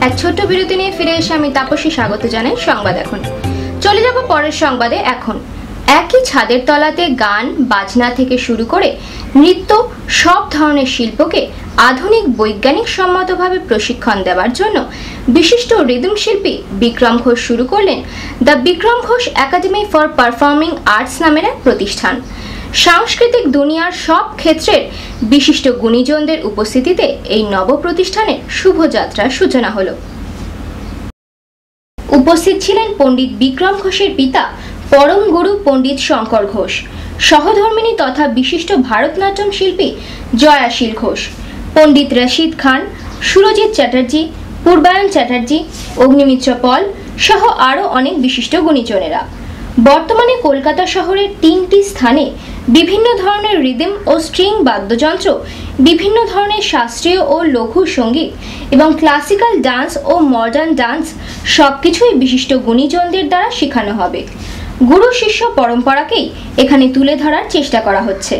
এক ছোট্ট বিরতি নিয়ে ফিরে এসে আমি তাপসী স্বাগত জানাই সংবাদ এখন। চলে যাব পরের সংবাদে। এখন একই ছাদের তলাতে গান বাজনা থেকে শুরু করে নৃত্য সব ধরনের শিল্পকে আধুনিক বৈজ্ঞানিক সম্মতভাবে প্রশিক্ষণ দেওয়ার জন্য বিশিষ্ট রিদম শিল্পী বিক্রম ঘোষ শুরু করলেন the Bikram Ghosh academy for performing arts নামের এক প্রতিষ্ঠান। সাংস্কৃতিক দুনিয়ার সব ক্ষেত্রের বিশিষ্ট গুণীজনদের উপস্থিতিতে এই নব প্রতিষ্ঠানের শুভযাত্রার সূচনা হলো। উপস্থিত ছিলেন পণ্ডিত বিক্রম ঘোষের পিতা পরম গুরু পণ্ডিত শঙ্কর ঘোষ, সহধর্মিণী তথা বিশিষ্ট ভারতনাট্যম শিল্পী জয়াশীল ঘোষ, পণ্ডিত রশিদ খান, সুরজিৎ চ্যাটার্জি, পূর্বায়ন চ্যাটার্জি, অগ্নিমিত্র পল সহ আরও অনেক বিশিষ্ট গুণীজনেরা। বর্তমানে কলকাতা শহরের 3টি স্থানে বিভিন্ন ধরনের রিদম ও স্ট্রিং বাদ্যযন্ত্র, বিভিন্ন ধরনের শাস্ত্রীয় ও লঘু সঙ্গীত এবং ক্লাসিক্যাল ডান্স ও মডার্ন ডান্স সবকিছুই বিশিষ্ট গুণীজনদের দ্বারা শেখানো হবে। গুরু শিষ্য পরম্পরাকেই এখানে তুলে ধরার চেষ্টা করা হচ্ছে।